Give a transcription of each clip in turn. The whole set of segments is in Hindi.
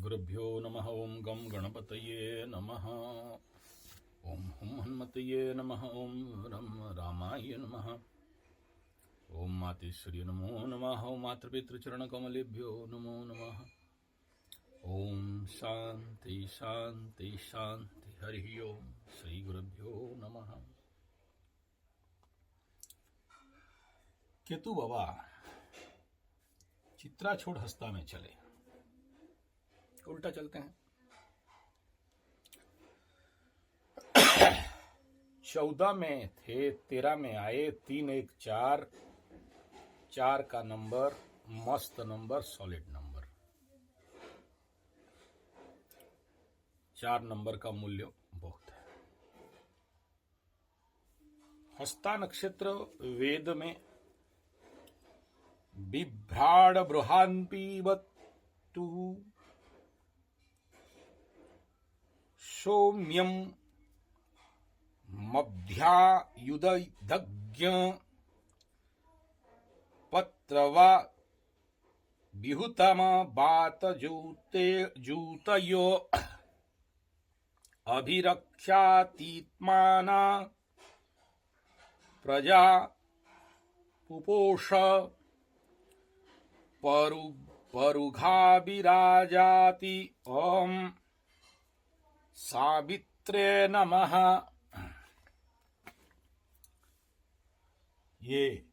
गुरुभ्यो नमः। ओं गं गणपतये नमः। ओं हुं हनुमतये नमः। ओं रं रामाय नमः। ओं मातेश्वर्य नमो नमः। ओं मातृपितृचरणकमलेभ्यो नमो नमः। ओं शांति शांति शांति। हरि ओं। श्री गुरुभ्यो नमः। केतु बाबा चित्रा छोड़ हस्ता में चले, उल्टा चलते हैं। 14 में थे, 13 में आए, 3 1 4, 4 का नंबर मस्त नंबर, सॉलिड नंबर। 4 नंबर का मूल्य बहुत है। हस्ता नक्षत्र वेद में बिभ्राड़ बृहान्पीबतु सौम्यम मध्यायुधज्ञ पत्रवा विहुतम बात जूतयो अभिरक्षातीत्माना प्रजा पुपोष परुघा विराजाति। ओम सावित्रे नमः। ये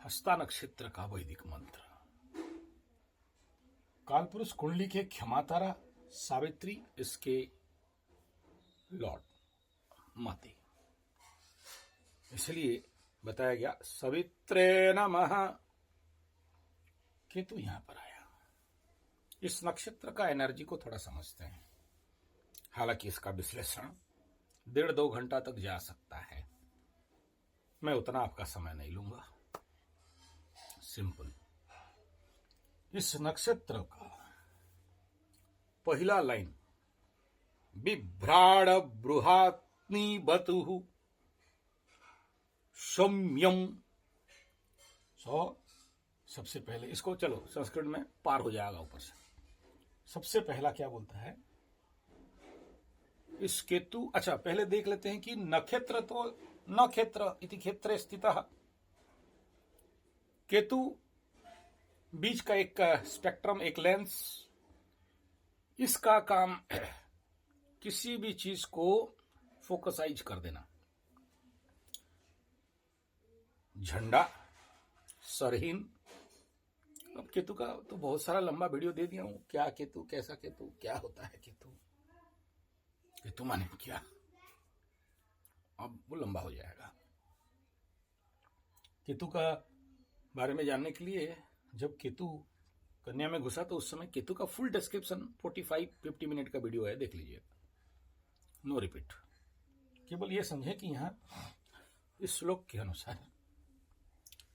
हस्ता नक्षत्र का वैदिक मंत्र। कालपुरुष कुंडली के क्षमातारा सावित्री, इसके लॉर्ड माते, इसलिए बताया गया सवित्रे नमः। केतु यहां पर आया। इस नक्षत्र का एनर्जी को थोड़ा समझते हैं। हालांकि इसका विश्लेषण 1.5-2 घंटा तक जा सकता है, मैं उतना आपका समय नहीं लूंगा। सिंपल, इस नक्षत्र का पहला लाइन बिभ्राड़ बृहात्नी बतु सौम्यम। सबसे पहले इसको चलो संस्कृत में पार हो जाएगा ऊपर से। सबसे पहला क्या बोलता है इस केतु। अच्छा, पहले देख लेते हैं कि नक्षत्र तो नक्षत्र इति क्षेत्रे स्थितः। केतु बीच का एक स्पेक्ट्रम, एक लेंस। इसका काम किसी भी चीज को फोकसाइज कर देना। झंडा, सरहीन। अब केतु का तो बहुत सारा लंबा वीडियो दे दिया हूं। क्या केतु, कैसा केतु, क्या होता है केतु, केतु माने क्या, अब वो लंबा हो जाएगा। केतु का बारे में जानने के लिए जब केतु कन्या में घुसा तो उस समय केतु का फुल डिस्क्रिप्शन 45-50 मिनट का वीडियो है, देख लीजिए। No repeat. केवल ये समझे कि यहां इस श्लोक के अनुसार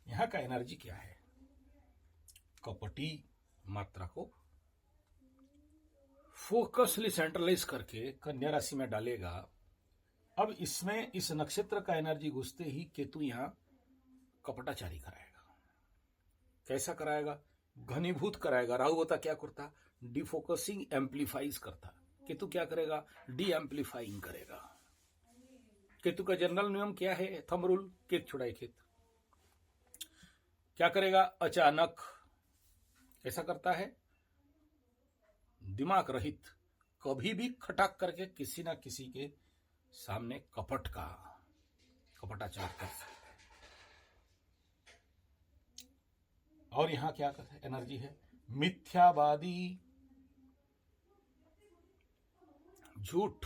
यहां का एनर्जी क्या है। कपटी मात्रा को फोकसली सेंट्रलाइज करके कन्या राशि में डालेगा। अब इसमें इस नक्षत्र का एनर्जी घुसते ही केतु यहां कपटाचारी कराएगा। कैसा कराएगा? घनीभूत कराएगा। राहु होता क्या करता? डिफोकसिंग, एम्पलीफाइज करता। केतु क्या करेगा? डी एम्पलीफाइंग करेगा। केतु का जनरल नियम क्या है? थंब रूल, केत छुड़ाए खेत। क्या करेगा? अचानक। कैसा करता है? दिमाग रहित, कभी भी खटाक करके किसी ना किसी के सामने कपटाचार कर सकता है। और यहां क्या एनर्जी है? मिथ्यावादी, झूठ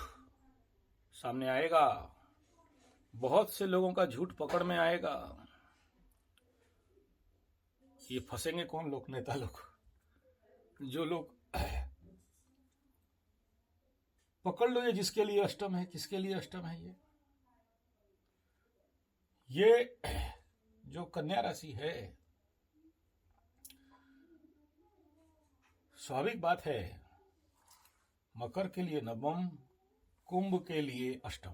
सामने आएगा। बहुत से लोगों का झूठ पकड़ में आएगा। ये फंसेंगे कौन लोग? नेता लोग। जो लोग पकड़ लो, ये जिसके लिए अष्टम है। किसके लिए अष्टम है? ये जो कन्या राशि है, स्वाभाविक बात है, मकर के लिए नवम, कुंभ के लिए अष्टम।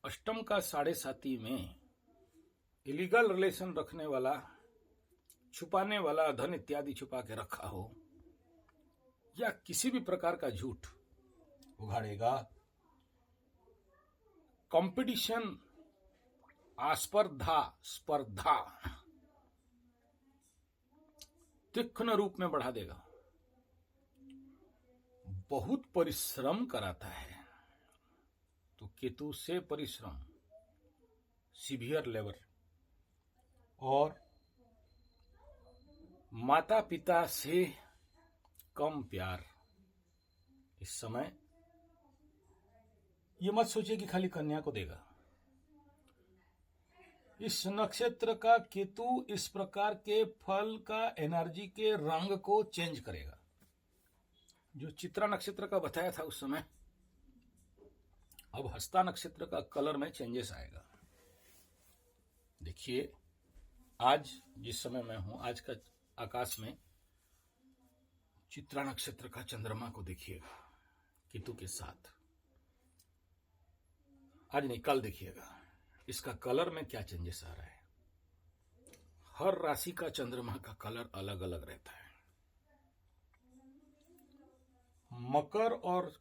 अष्टम का 7.5 में इलीगल रिलेशन रखने वाला, छुपाने वाला, धन इत्यादि छुपा के रखा हो, या किसी भी प्रकार का झूठ उघाड़ेगा। कंपटीशन, स्पर्धा तीक्ष्ण रूप में बढ़ा देगा। बहुत परिश्रम कराता है, तो केतु से परिश्रम, सीवियर लेबर, और माता पिता से कम प्यार। इस समय ये मत सोचिए कि खाली कन्या को देगा। इस नक्षत्र का केतु इस प्रकार के फल का एनर्जी के रंग को चेंज करेगा। जो चित्रा नक्षत्र का बताया था उस समय, अब हस्ता नक्षत्र का कलर में चेंजेस आएगा। देखिए, आज जिस समय मैं हूं, आज का आकाश में चित्रा नक्षत्र का चंद्रमा को देखिएगा केतु के साथ। आज नहीं, कल देखिएगा इसका कलर में क्या चेंजेस आ रहा है। हर राशि का चंद्रमा का कलर अलग अलग रहता है। मकर और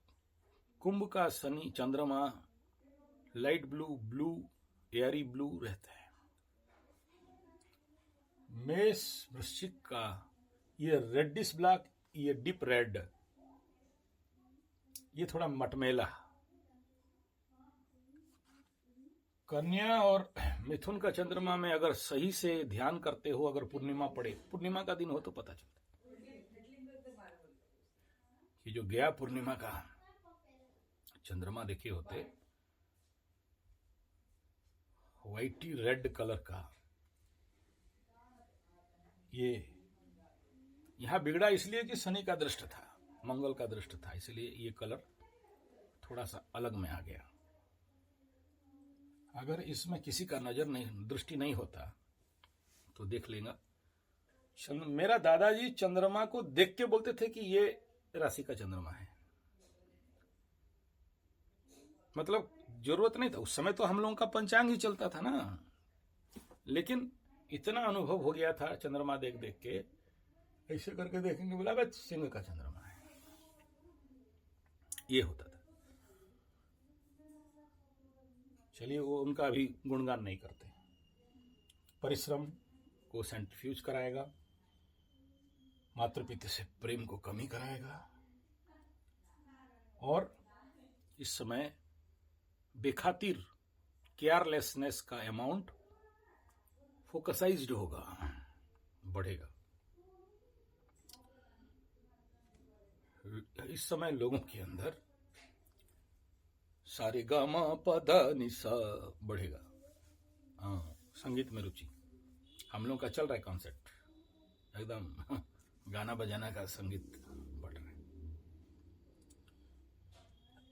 कुंभ का शनि चंद्रमा लाइट ब्लू, एयरी ब्लू रहता है। मेष वृश्चिक का ये रेडिश ब्लैक, ये डीप रेड, ये थोड़ा मटमैला। कन्या और मिथुन का चंद्रमा में अगर सही से ध्यान करते हो, अगर पूर्णिमा पड़े, पूर्णिमा का दिन हो तो पता चलता कि जो गया पूर्णिमा का चंद्रमा देखे होते, व्हाइटी रेड कलर का, ये यहां बिगड़ा इसलिए कि शनि का दृष्ट था, मंगल का दृष्ट था, इसलिए ये कलर थोड़ा सा अलग में आ गया। अगर इसमें किसी का नजर नहीं, दृष्टि नहीं होता तो देख लेगा। मेरा दादाजी चंद्रमा को देख के बोलते थे कि ये राशि का चंद्रमा है। मतलब जरूरत नहीं था उस समय, तो हम लोगों का पंचांग ही चलता था ना, लेकिन इतना अनुभव हो गया था चंद्रमा देख देख के, ऐसे करके देखेंगे, बोला बस सिंह का चंद्रमा है, ये होता था। चलिए, वो उनका भी गुणगान नहीं करते। परिश्रम को सेंट्रीफ्यूज कराएगा, मातृ-पिता से प्रेम को कमी कराएगा, और इस समय बेखातिर केयरलेसनेस का अमाउंट फोकसाइज्ड होगा, बढ़ेगा। इस समय लोगों के अंदर सारे गामा पदा निसा बढ़ेगा। संगीत में रुचि, हम लोग का चल रहा है कॉन्सेप्ट, एकदम गाना बजाना का संगीत बढ़ रहा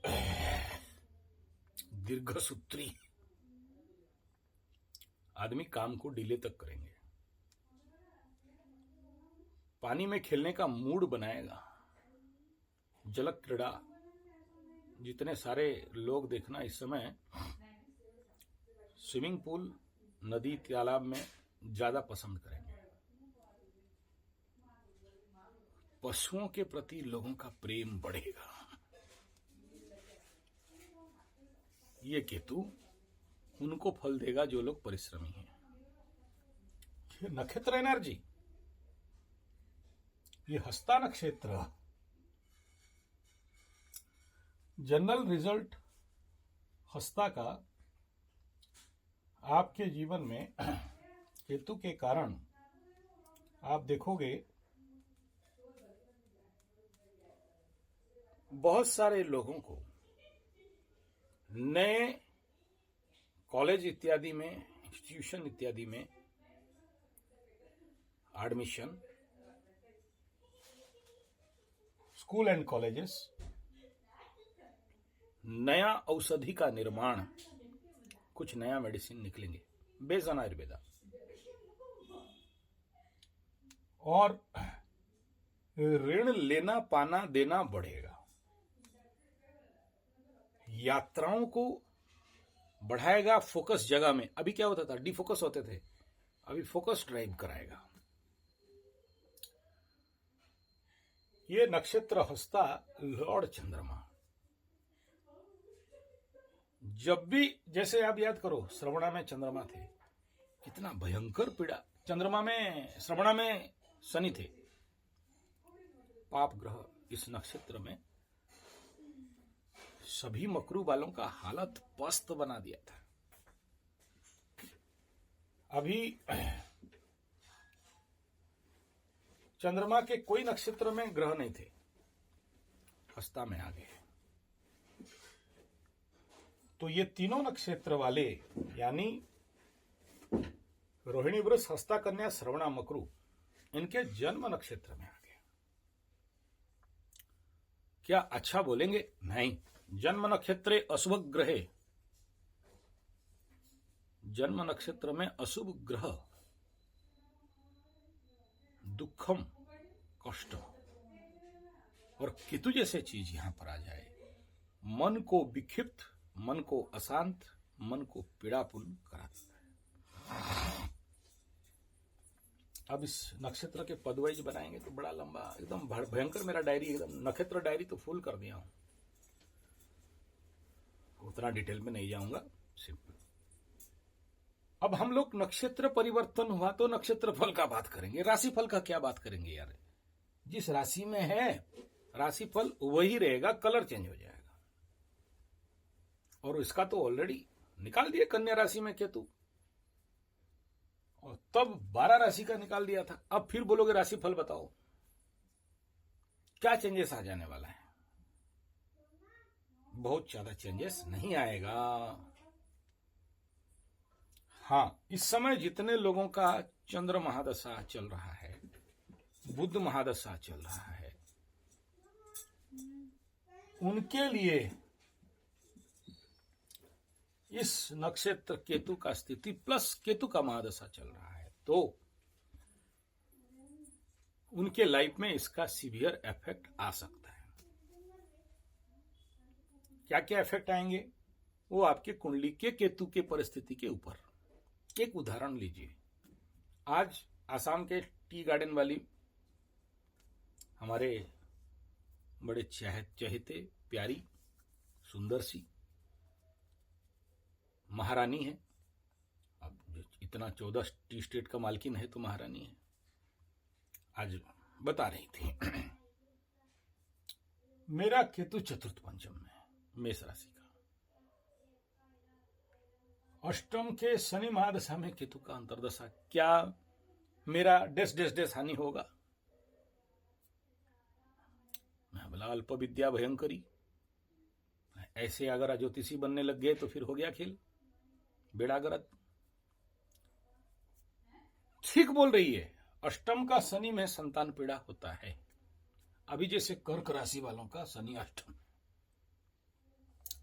है। दीर्घ सूत्री आदमी काम को डिले तक करेंगे। पानी में खेलने का मूड बनाएगा। जल क्रीड़ा, जितने सारे लोग देखना इस समय स्विमिंग पूल, नदी, तालाब में ज्यादा पसंद करेंगे। पशुओं के प्रति लोगों का प्रेम बढ़ेगा। ये केतु उनको फल देगा जो लोग परिश्रमी हैं। ये नक्षत्र एनर्जी, ये हस्ता नक्षत्र, जनरल रिजल्ट हस्ता का आपके जीवन में केतु के कारण आप देखोगे बहुत सारे लोगों को नए कॉलेज इत्यादि में, इंस्टीट्यूशन इत्यादि में एडमिशन, स्कूल एंड कॉलेजेस, नया औषधि का निर्माण, कुछ नया मेडिसिन निकलेंगे बेस्ड ऑन आयुर्वेदा, और ऋण लेना पाना देना बढ़ेगा। यात्राओं को बढ़ाएगा, फोकस जगह में। अभी क्या होता था, डिफोकस होते थे, अभी फोकस ड्राइव कराएगा। ये नक्षत्र हस्ता लॉर्ड चंद्रमा। जब भी, जैसे आप याद करो, श्रवणा में चंद्रमा थे, कितना भयंकर पीड़ा। चंद्रमा में, श्रवणा में शनि थे, पाप ग्रह। इस नक्षत्र में सभी मकरू वालों का हालत पस्त बना दिया था। अभी चंद्रमा के कोई नक्षत्र में ग्रह नहीं थे, हस्ता में आ गए। तो ये तीनों नक्षत्र वाले, यानी रोहिणी, वृष, हस्ता, कन्या, श्रवणा, मकरू, इनके जन्म नक्षत्र में आ गए। क्या अच्छा बोलेंगे? नहीं। जन्म नक्षत्रे अशुभ ग्रहे, जन्म नक्षत्र में अशुभ ग्रह दुखम, कष्ट और केतु जैसे चीज यहां पर आ जाए, मन को विक्षिप्त, मन को अशांत, मन को पीड़ापूर्ण करा देता है। अब इस नक्षत्र के पदवाइज बनाएंगे तो बड़ा लंबा, एकदम भयंकर मेरा डायरी, एकदम नक्षत्र डायरी तो फुल कर दिया हूं, उतना डिटेल में नहीं जाऊंगा, सिंपल। अब हम लोग नक्षत्र परिवर्तन हुआ तो नक्षत्र फल का बात करेंगे, राशि फल का क्या बात करेंगे यार? जिस राशि में है राशि फल वही रहेगा, कलर चेंज हो जाएगा। और इसका तो ऑलरेडी निकाल दिया कन्या राशि में केतु, और तब 12 राशि का निकाल दिया था। अब फिर बोलोगे राशि फल बताओ, क्या चेंजेस आ जाने वाला है? बहुत ज्यादा चेंजेस नहीं आएगा। हाँ, इस समय जितने लोगों का चंद्र महादशा चल रहा है, बुध महादशा चल रहा है, उनके लिए इस नक्षत्र केतु का स्थिति प्लस केतु का महादशा चल रहा है, तो उनके लाइफ में इसका सीवियर इफेक्ट आ सकता है। क्या क्या इफेक्ट आएंगे? वो आपके कुंडली के केतु के परिस्थिति के ऊपर। एक उदाहरण लीजिए, आज आसाम के टी गार्डन वाली हमारे बड़े चहेते प्यारी सुंदर सी महारानी है। अब इतना 14 टी स्टेट का मालकिन है तो महारानी है। आज बता रही थी मेरा केतु चतुर्थ पंचम में, मेष राशि का, अष्टम के शनि महादशा में केतु का अंतर्दशा, क्या मेरा डेस डेस डेस हानि होगा? मैं बोला अल्प विद्या भयंकरी, ऐसे अगर ज्योतिषी बनने लग गए तो फिर हो गया खेल, बेड़ा गर्क। ठीक बोल रही है, अष्टम का शनि में संतान पीड़ा होता है। अभी जैसे कर्क राशि वालों का शनि अष्टम,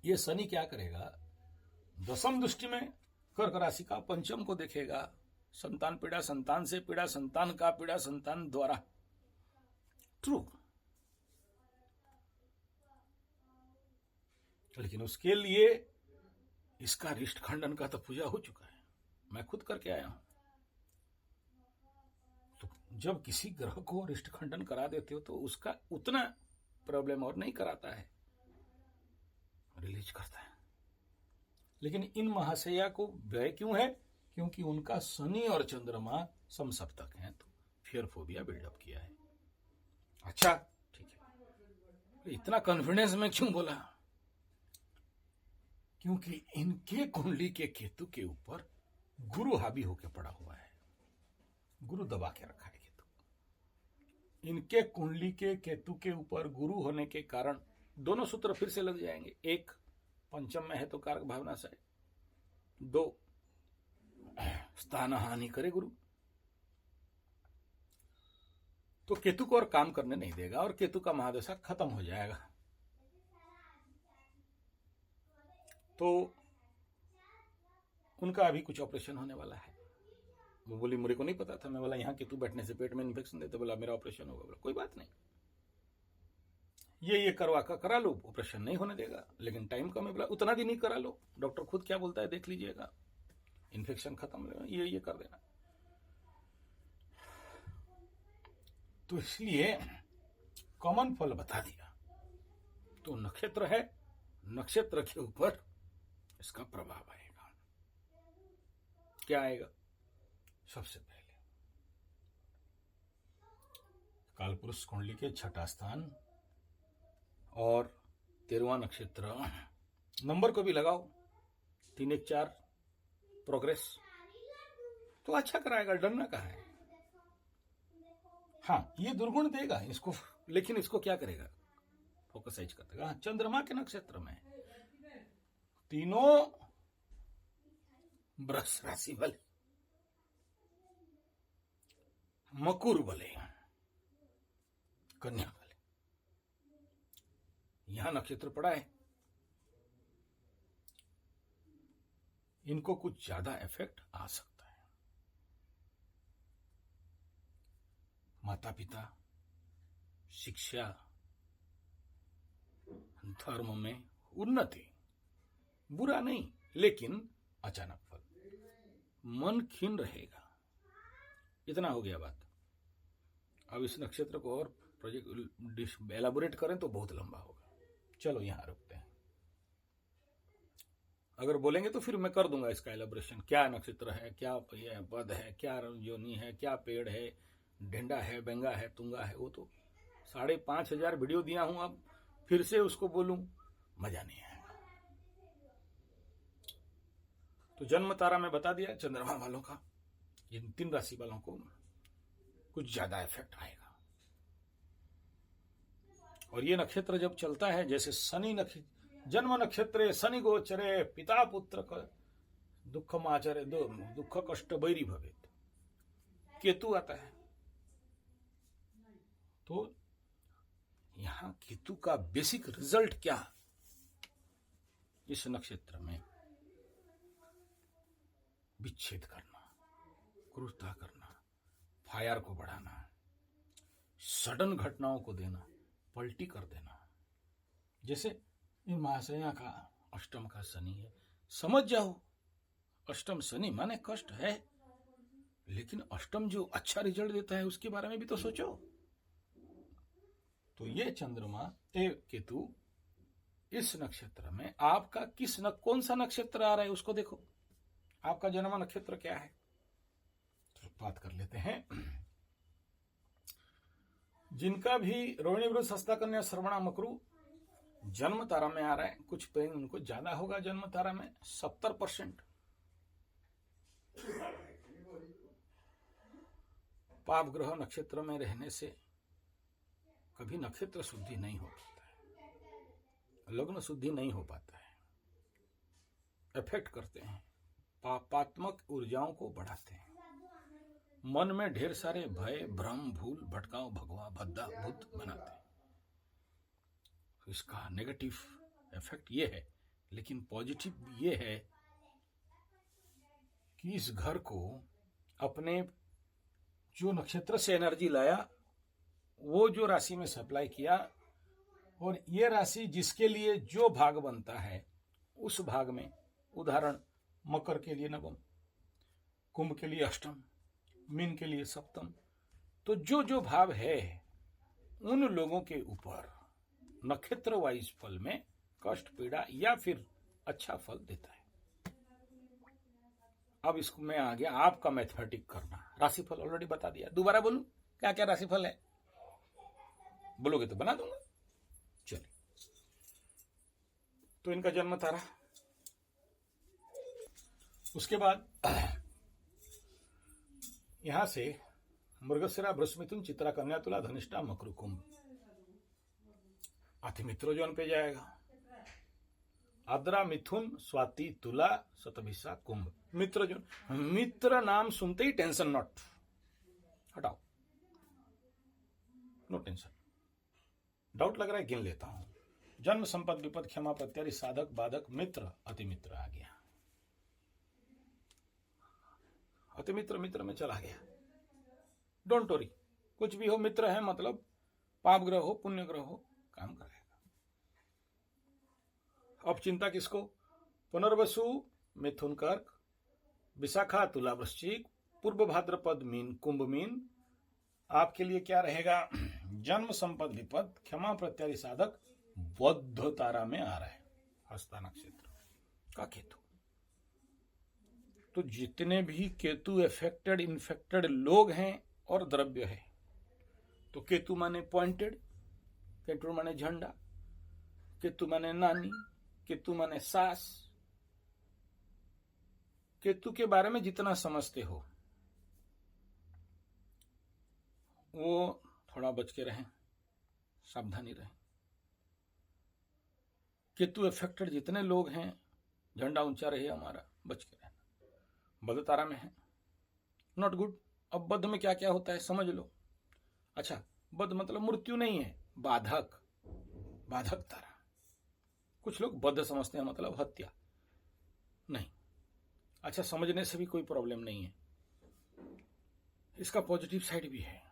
ये शनि क्या करेगा? दशम दृष्टि में कर्क राशि का पंचम को देखेगा, संतान पीड़ा, संतान से पीड़ा, संतान का पीड़ा, संतान द्वारा। ट्रू, लेकिन उसके लिए इसका रिष्ट खंडन का तो पूजा हो चुका है, मैं खुद करके आया हूं। तो जब किसी ग्रह को रिष्ट खंडन करा देते हो तो उसका उतना प्रॉब्लम और नहीं कराता है, रिलीज करता है। लेकिन इन महाशया को व्यय क्यों है? क्योंकि उनका शनि और चंद्रमा समसप्तक हैं, तो फियर फोबिया बिल्डअप किया है। अच्छा ठीक है, इतना कॉन्फिडेंस में क्यों बोला? क्योंकि इनके कुंडली के केतु के ऊपर गुरु हावी होकर पड़ा हुआ है, गुरु दबा के रखा है केतु। इनके कुंडली के केतु के ऊपर गुरु होने के कारण दोनों सूत्र फिर से लग जाएंगे। एक, पंचम में है तो कारक भावना से, 2, स्थान हानि करे गुरु, तो केतु को और काम करने नहीं देगा और केतु का महादशा खत्म हो जाएगा। तो उनका अभी कुछ ऑपरेशन होने वाला है। वो बोली मुझे को नहीं पता था। मैं बोला यहाँ केतु बैठने से पेट में इन्फेक्शन देते, बोला मेरा ऑपरेशन होगा। बोला कोई बात नहीं, ये करवा कर करा लो, ऑपरेशन नहीं होने देगा, लेकिन टाइम कम है। बोला उतना दिन ही करा लो, डॉक्टर खुद क्या बोलता है देख लीजिएगा, इन्फेक्शन खत्म, ये कर देना। तो इसलिए कॉमन फल बता दिया। तो नक्षत्र है, नक्षत्र के ऊपर इसका प्रभाव आएगा। क्या आएगा? सबसे पहले कालपुरुष कुंडली के छठा स्थान और 13वां नक्षत्र, नंबर को भी लगाओ 3 1 4 प्रोग्रेस, तो अच्छा कराएगा, डरना कहाँ है। हाँ, ये दुर्गुण देगा इसको, लेकिन इसको क्या करेगा? फोकसाइज कर देगा। चंद्रमा के नक्षत्र में तीनों वृष राशि वाले, मकुर वाले, कन्या वाले, यहां नक्षत्र पड़ा है, इनको कुछ ज्यादा इफेक्ट आ सकता है। माता पिता, शिक्षा, धर्म में उन्नति, बुरा नहीं, लेकिन अचानक फल, मन खिन रहेगा। इतना हो गया बात। अब इस नक्षत्र को और प्रोजेक्ट एलाबोरेट करें तो बहुत लंबा होगा। चलो यहां रुकते हैं, अगर बोलेंगे तो फिर मैं कर दूंगा इसका एलाबोरेशन, क्या नक्षत्र है, क्या पद है, क्या योनि है, क्या पेड़ है, ढेंडा है, बेंगा है, तुंगा है। वो तो 5,500 वीडियो दिया हूं, अब फिर से उसको बोलूं मजा नहीं आएगा। तो जन्म तारा में बता दिया चंद्रमा वालों का, इन 3 राशि वालों को कुछ ज्यादा इफेक्ट आएगा। और ये नक्षत्र जब चलता है, जैसे शनि नक्षत्र, जन्म नक्षत्रे शनि गोचरे पिता पुत्र का दुखम आचरे दुख कष्ट बैरी भवेत, केतु आता है। तो यहां केतु का बेसिक रिजल्ट क्या? इस नक्षत्र में विच्छेद करना, क्रूरता करना, फायर को बढ़ाना, सडन घटनाओं को देना, पलटी कर देना। जैसे महाशया का अष्टम का शनि है, समझ जाओ अष्टम शनि माने कष्ट है, लेकिन अष्टम जो अच्छा रिजल्ट देता है उसके बारे में भी तो सोचो। तो ये चंद्रमा केतु इस नक्षत्र में आपका कौन सा नक्षत्र आ रहा है उसको देखो, आपका जन्म नक्षत्र क्या है। तो बात कर लेते हैं। जिनका भी रोहिणी वृष हस्ता कन्या श्रवणा मकरू जन्म तारा में आ रहा है, कुछ पेन उनको ज्यादा होगा जन्म तारा में 70%। पाप ग्रह नक्षत्र में रहने से कभी नक्षत्र शुद्धि नहीं हो पाता है, लग्न शुद्धि नहीं हो पाता है, इफेक्ट करते हैं, पापात्मक ऊर्जाओं को बढ़ाते हैं, मन में ढेर सारे भय, भ्रम, भूल, भटकाव, भगवा, भद्दा, भूत बनाते हैं। इसका नेगेटिव इफेक्ट ये है, लेकिन पॉजिटिव ये है कि इस घर को अपने जो नक्षत्र से एनर्जी लाया वो जो राशि में सप्लाई किया, और ये राशि जिसके लिए जो भाग बनता है उस भाग में, उदाहरण मकर के लिए नवम, कुंभ के लिए अष्टम, मीन के लिए सप्तम, तो जो जो भाव है उन लोगों के ऊपर नक्षत्र वाइज फल में कष्ट, पीड़ा या फिर अच्छा फल देता है। अब इसको मैं आ गया आपका मैथमेटिक करना। राशिफल ऑलरेडी बता दिया, दोबारा बोलूं क्या क्या राशिफल है? बोलोगे तो बना दूंगा। चलिए, तो इनका जन्म तारा, उसके बाद यहां से मृगशिरा, वृष, मिथुन, चित्रा, कन्या, तुला, धनिष्ठा, मकर, कुंभ, अति मित्रो जोन पे जाएगा। आद्रा, मिथुन, स्वाति, तुला, शतभिषा, कुंभ, मित्र जोन। मित्र नाम सुनते ही टेंशन नॉट, हटाओ, नो टेंशन। डाउट लग रहा है, गिन लेता हूं। जन्म, संपद, विपद, क्षमा, प्रत्यारी, साधक, बाधक, मित्र, अति मित्र आ गया। अति मित्र मित्र में चला गया। डोंट वरी, कुछ भी हो, मित्र है मतलब पाप ग्रह हो, पुण्य ग्रह हो, काम करेगा। अब चिंता किसको? पुनर्वसु, मिथुन, कर्क, विशाखा, तुला, वृश्चिक, पूर्व भाद्रपद, मीन, कुंभ, मीन। आपके लिए क्या रहेगा? जन्म संपद विपद क्षमा प्रत्यादि साधक बौद्ध तारा में आ रहा है। हस्ता नक्षत्र का केतु। तो जितने भी केतु इफेक्टेड इन्फेक्टेड लोग हैं और द्रव्य है, तो केतु माने पॉइंटेड, केतु माने झंडा, केतु माने नानी, केतु माने सास। केतु के बारे में जितना समझते हो वो थोड़ा बच के रहें, सावधानी रहें। केतु इफेक्टेड जितने लोग हैं, झंडा ऊंचा रहे हमारा, बच के रहना। बद्ध तारा में है, नॉट गुड। अब बद्ध में क्या क्या होता है समझ लो। अच्छा, बद्ध मतलब मृत्यु नहीं है, बाधक, बाधक तारा। कुछ लोग बद्ध समझते हैं मतलब हत्या, नहीं। अच्छा, समझने से भी कोई प्रॉब्लम नहीं है, इसका पॉजिटिव साइड भी है।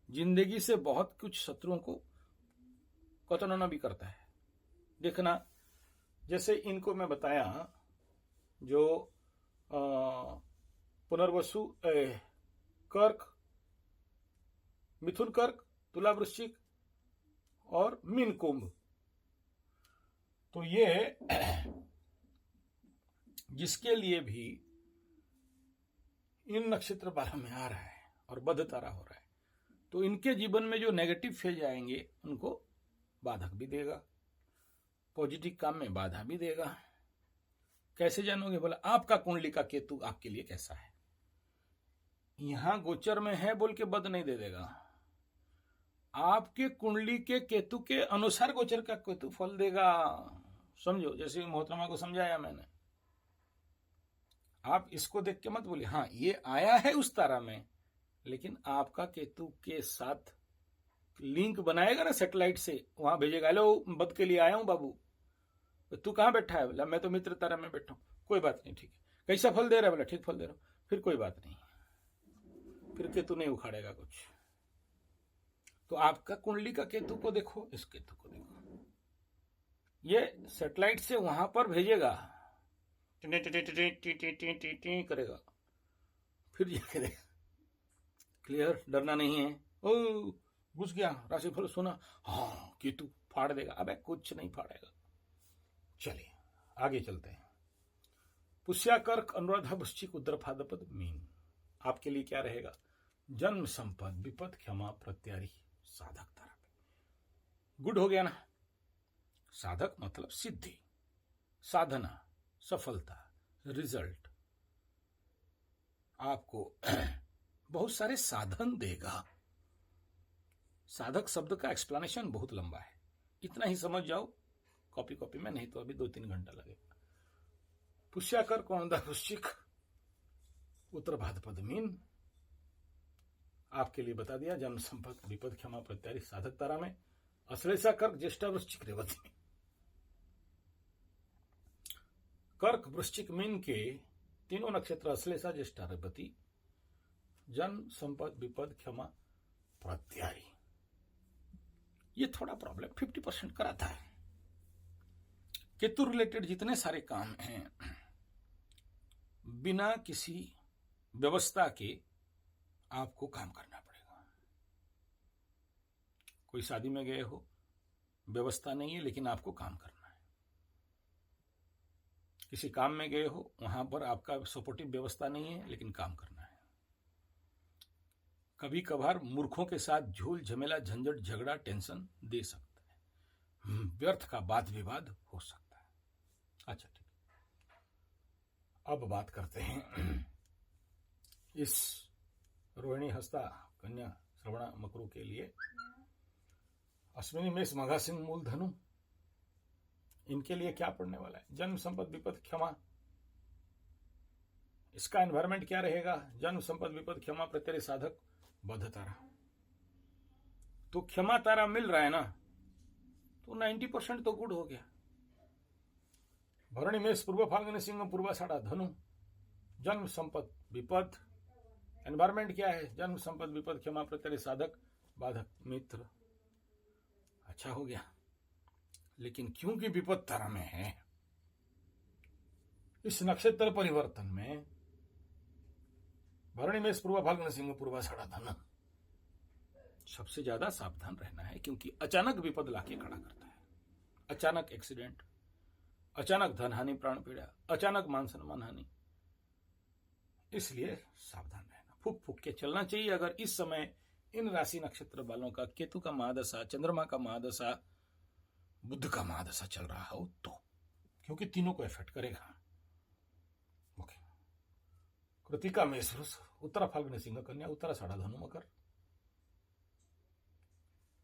जिंदगी से बहुत कुछ शत्रुओं को कतरना भी करता है। देखना, जैसे इनको मैं बताया, जो पुनर्वसु, कर्क, मिथुन कर्क, तुला वृश्चिक और मीन कुंभ। तो ये जिसके लिए भी इन नक्षत्र बारह में आ रहा है और बद्ध तारा हो रहा है, तो इनके जीवन में जो नेगेटिव फेज आएंगे उनको बाधक भी देगा, पॉजिटिव काम में बाधा भी देगा। कैसे जानोगे? बोला आपका कुंडली का केतु आपके लिए कैसा है। यहां गोचर में है बोल के बद नहीं दे देगा, आपके कुंडली के केतु के अनुसार गोचर का केतु फल देगा। समझो, जैसे मोहतरमा को समझाया मैंने। आप इसको देख के मत बोले हाँ ये आया है उस तारा में, लेकिन आपका केतु के साथ लिंक बनाएगा ना सैटेलाइट से, वहां भेजेगा, हेलो बद के लिए आया हूं बाबू, तू कहां बैठा है? बोला मैं तो मित्र तारा में बैठा हूं। कोई बात नहीं, ठीक है। कैसा फल दे रहा है? बोला ठीक फल दे रहा हूं। फिर कोई बात नहीं, फिर केतु नहीं उखाड़ेगा कुछ। तो आपका कुंडली का केतु को देखो, इस केतु को देखो, ये सैटेलाइट से वहां पर भेजेगा, करेगा, फिर ये करेगा। क्लियर? डरना नहीं है। ओ घुस गया, राशिफल सुना, हाँ केतु फाड़ देगा। अबे कुछ नहीं फाड़ेगा। चलिए आगे चलते हैं। पुष्या कर्क अनुराधा वृश्चिक उदर भाद्रपद मीन, आपके लिए क्या रहेगा? जन्म संपद विपद क्षमा प्रत्यारी साधक तारा पे। गुड हो गया ना। साधक मतलब सिद्धि, साधना, सफलता, रिजल्ट। आपको बहुत सारे साधन देगा। साधक शब्द का एक्सप्लेनेशन बहुत लंबा है, इतना ही समझ जाओ कॉपी में, नहीं तो अभी 2-3 घंटा लगेगा। पुष्या कर्क अनुराधा वृश्चिक उत्तर भाद्रपद मीन, आपके लिए बता दिया। जन्म संपद विपद क्षमा प्रत्यारी साधक तारा में। अश्लेषा कर्क ज्येष्ठा वृश्चिक रेवती में। कर्क वृश्चिक मीन के तीनों नक्षत्र अश्लेषा ज्येष्ठा रेवती, जन्म संपद विपद क्षमा प्रत्यारी। ये थोड़ा प्रॉब्लम 50% कराता है। केतु रिलेटेड जितने सारे काम हैं, बिना किसी व्यवस्था के आपको काम करना पड़ेगा। कोई शादी में गए हो, व्यवस्था नहीं है लेकिन आपको काम करना है। किसी काम में गए हो, वहां पर आपका सपोर्टिव व्यवस्था नहीं है लेकिन काम करना है। कभी कभार मूर्खों के साथ झूल झमेला झंझट झगड़ा टेंशन दे सकता है, व्यर्थ का वाद विवाद हो सकता है। अच्छा ठीक, अब बात करते हैं इस रोहिणी हस्ता कन्या श्रवणा मकरू के लिए। अश्विनी मेष मघा सिंह मूल धनु, इनके लिए क्या पड़ने वाला है? जन्म संपद विपद क्षमा, इसका एनवायरमेंट क्या रहेगा? जन्म संपद विपद क्षमा प्रत्यय साधक बद्ध तारा। तो क्षमा तारा मिल रहा है ना, तो 90% तो गुड हो गया। भरणी मेष पूर्व फाल्गुनी सिंह पूर्वाषाढ़ा धनु, जन्म संपद विपद, एनवायरमेंट क्या है? जन्म संपद विपद क्षमा प्रत्यय साधक बाधक मित्र। अच्छा हो गया, लेकिन क्योंकि विपद तारा में है, इस नक्षत्र परिवर्तन में भरणी मेष पूर्व फाल्गुनी सिंह पूर्वाषाढ़ा धनु सबसे ज्यादा सावधान रहना है, क्योंकि अचानक विपद लाके खड़ा करता है। अचानक एक्सीडेंट, अचानक धन हानि, प्राण पीड़ा, अचानक मान सम्मान हानि। इसलिए सावधान रहना, फूक फूक के चलना चाहिए। अगर इस समय इन राशि नक्षत्र वालों का केतु का महादशा, चंद्रमा का महादशा, बुध का महादशा चल रहा हो तो, क्योंकि तीनों को इफेक्ट करेगा। ओके। कृतिका मेष वृष, उत्तरा फाल्गुनी सिंह कन्या, उत्तराषाढ़ा धनु मकर।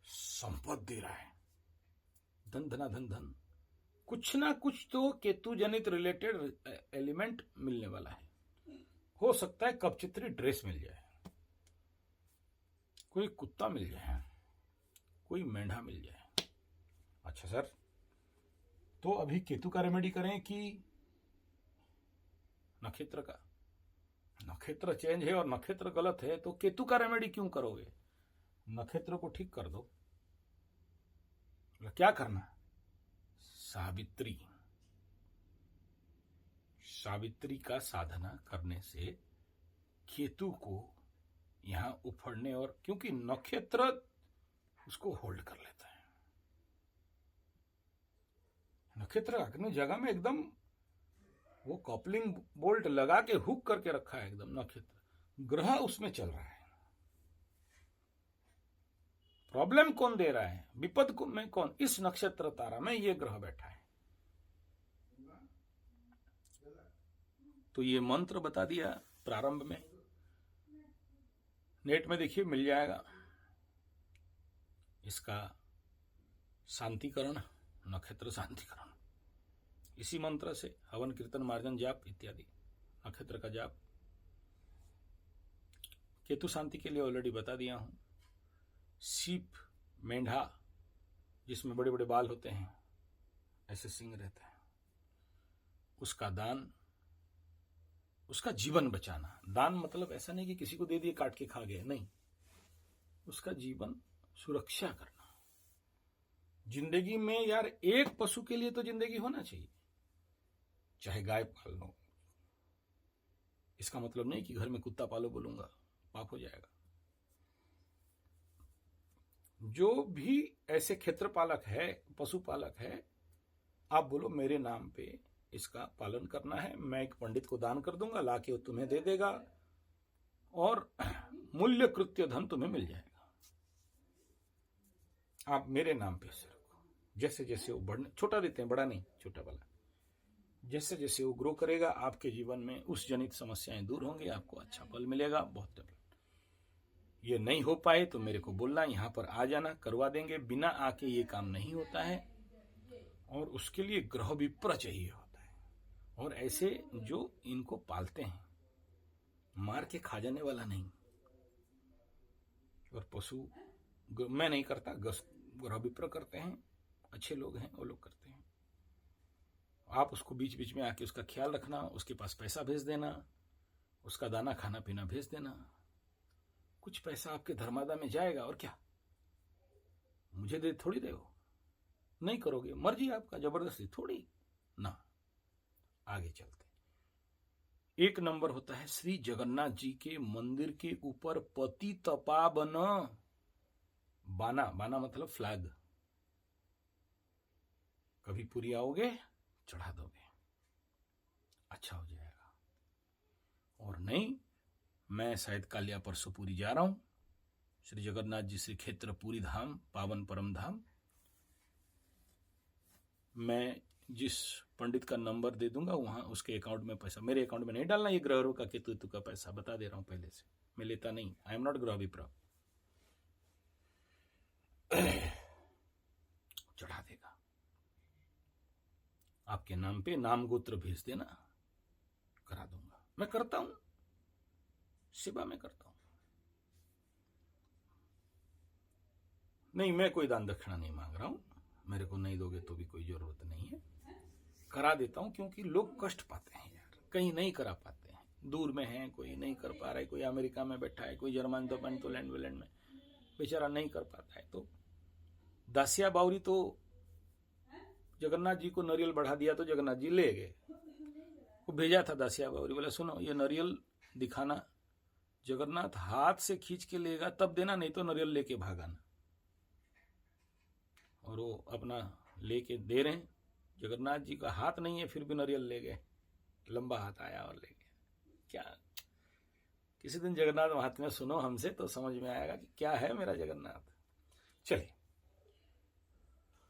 संपत्ति दे रहा है, धन धना धन धन, कुछ ना कुछ तो केतु जनित रिलेटेड एलिमेंट मिलने वाला है। हो सकता है कपचित्री ड्रेस मिल जाए, कोई कुत्ता मिल जाए, कोई मेंढा मिल जाए। अच्छा सर, तो अभी केतु का रेमेडी करें कि नक्षत्र का? नक्षत्र चेंज है और नक्षत्र गलत है, तो केतु का रेमेडी क्यों करोगे? नक्षत्र को ठीक कर दो। क्या करना? सावित्री, सावित्री का साधना करने से केतु को यहां उफड़ने, और क्योंकि नक्षत्र उसको होल्ड कर लेता है। नक्षत्र अपनी जगह में एकदम वो कॉपलिंग बोल्ट लगा के हुक करके रखा है एकदम नक्षत्र, ग्रह उसमें चल रहा है। प्रॉब्लम कौन दे रहा है, विपद को में कौन? इस नक्षत्र तारा में ये ग्रह बैठा है। तो ये मंत्र बता दिया प्रारंभ में, नेट में देखिए मिल जाएगा। इसका शांतिकरण, नक्षत्र शांतिकरण, इसी मंत्र से हवन कीर्तन मार्जन जाप इत्यादि, नक्षत्र का जाप। केतु शांति के लिए ऑलरेडी बता दिया हूं। सीप, मेंढा जिसमें बड़े बड़े बाल होते हैं, ऐसे सिंग रहता है, उसका दान, उसका जीवन बचाना। दान मतलब ऐसा नहीं कि किसी को दे दिए काट के खा गए, नहीं, उसका जीवन सुरक्षा करना। जिंदगी में यार एक पशु के लिए तो जिंदगी होना चाहिए, चाहे गाय पाल लो। इसका मतलब नहीं कि घर में कुत्ता पालो बोलूंगा, पाप हो जाएगा। जो भी ऐसे क्षेत्रपालक है, पशुपालक है, आप बोलो मेरे नाम पे इसका पालन करना है, मैं एक पंडित को दान कर दूंगा, लाके वो तुम्हें दे देगा और मूल्य कृत्य धन तुम्हें मिल जाएगा। आप मेरे नाम पे इसे रखो। जैसे जैसे वो बढ़ने, छोटा देते हैं, बड़ा नहीं, छोटा वाला, जैसे जैसे वो ग्रो करेगा आपके जीवन में उस जनित समस्याएं दूर होंगी, आपको अच्छा फल मिलेगा। बहुत डेवलप। ये नहीं हो पाए तो मेरे को बोलना, यहां पर आ जाना, करवा देंगे। बिना आके ये काम नहीं होता है, और उसके लिए ग्रह विप्र चाहिए होता है, और ऐसे जो इनको पालते हैं, मार के खा जाने वाला नहीं। और पशु मैं नहीं करता, ग्रह विप्र करते हैं, अच्छे लोग हैं वो लोग करते हैं। आप उसको बीच बीच में आके उसका ख्याल रखना, उसके पास पैसा भेज देना, उसका दाना खाना पीना भेज देना। कुछ पैसा आपके धर्मादा में जाएगा, और क्या मुझे दे थोड़ी दे, नहीं करोगे, मर्जी आपका, जबरदस्ती थोड़ी ना। आगे चलते। एक नंबर होता है श्री जगन्नाथ जी के मंदिर के ऊपर पति तपावन बाना, बाना मतलब फ्लैग। कभी पूरी आओगे चढ़ा दोगे, अच्छा हो जाएगा। और नहीं, मैं शायद कल या परसों पूरी जा रहा हूं, श्री जगन्नाथ जी श्री क्षेत्र पूरी धाम, पावन परम धाम। मैं जिस पंडित का नंबर दे दूंगा वहां उसके अकाउंट में पैसा, मेरे अकाउंट में नहीं डालना। ये ग्रह का केतु का पैसा बता दे रहा हूं पहले से, मैं लेता नहीं, आई एम नॉट ग्रह विप्र। चढ़ा देगा आपके नाम पे, नाम गोत्र भेज देना, करा दूंगा। मैं करता हूं, सेवा में करता हूं। नहीं, मैं कोई दान दक्षिणा नहीं मांग रहा हूं, मेरे को नहीं दोगे तो भी कोई जरूरत नहीं है, करा देता हूं। क्योंकि लोग कष्ट पाते हैं यार, कहीं नहीं करा पाते हैं, दूर में है, कोई नहीं कर पा रहा है, कोई अमेरिका में बैठा है, कोई जर्मन तो लैंड वेलैंड में बेचारा नहीं कर पाता है। तो दासिया बावरी तो जगन्नाथ जी को नारियल बढ़ा दिया तो जगन्नाथ जी ले गए। वो भेजा था दासिया बावरी, बोला सुनो ये नारियल दिखाना जगन्नाथ हाथ से खींच के लेगा तब देना, नहीं तो नारियल लेके भागाना। और वो अपना लेके दे रहे हैं, जगन्नाथ जी का हाथ नहीं है फिर भी नारियल ले गए, लंबा हाथ आया और ले गए। क्या किसी दिन जगन्नाथ महात्म्य सुनो हमसे तो समझ में आएगा कि क्या है मेरा जगन्नाथ। चलिए,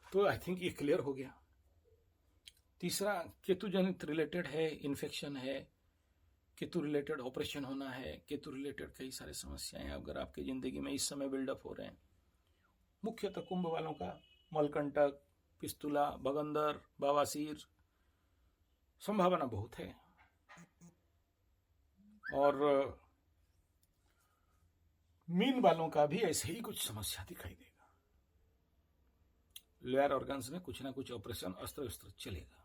तो आई थिंक ये क्लियर हो गया। तीसरा, केतु जनित रिलेटेड है, इन्फेक्शन है, केतु रिलेटेड ऑपरेशन होना है, केतु रिलेटेड कई सारे समस्याएं अगर आपकी जिंदगी में इस समय बिल्डअप हो रहे हैं। मुख्यतः कुंभ वालों का मलकंटक, पिस्तुला, भगंदर, बवासीर, संभावना बहुत है। और मीन वालों का भी ऐसे ही कुछ समस्या दिखाई देगा। लोअर ऑर्गन्स में कुछ ना कुछ ऑपरेशन अस्त्र अस्त्र चलेगा।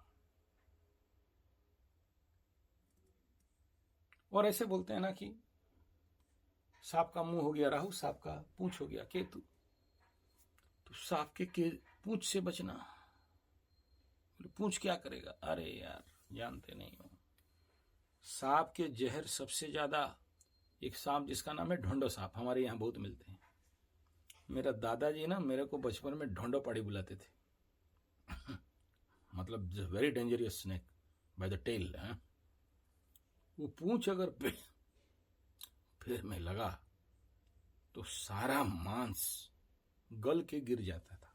और ऐसे बोलते हैं ना कि सांप का मुंह हो गया राहु, सांप का पूंछ हो गया केतु। तो सांप के पूंछ से बचना। पूंछ क्या करेगा? अरे यार, जानते नहीं हो, सांप के जहर सबसे ज्यादा, एक सांप जिसका नाम है ढोंडो सांप, हमारे यहाँ बहुत मिलते हैं। मेरा दादाजी ना मेरे को बचपन में ढोंडो पाड़ी बुलाते थे। मतलब very dangerous snake by the tail. वो पूंछ अगर पैर में लगा तो सारा मांस गल के गिर जाता था।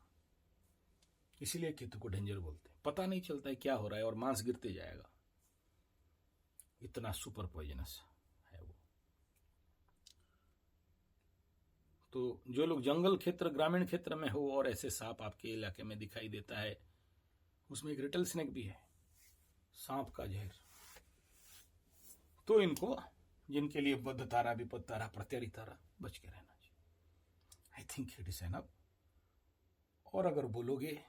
इसीलिए केतु को डेंजर बोलते हैं। पता नहीं चलता है क्या हो रहा है और मांस गिरते जाएगा, इतना सुपर पॉइजनस है वो। तो जो लोग जंगल क्षेत्र, ग्रामीण क्षेत्र में हो और ऐसे सांप आपके इलाके में दिखाई देता है, उसमें एक रिटल स्नेक भी है, सांप का जहर, तो इनको, जिनके लिए बद्ध तारा, विपद तारा, प्रत्यरी तारा, बच के रहना चाहिए। I think it is enough. और अगर बोलोगे,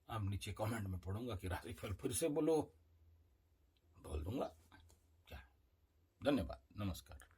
आप नीचे कमेंट में पढ़ूंगा कि राशिफल फिर से बोलो, बोल दूंगा क्या। धन्यवाद, नमस्कार।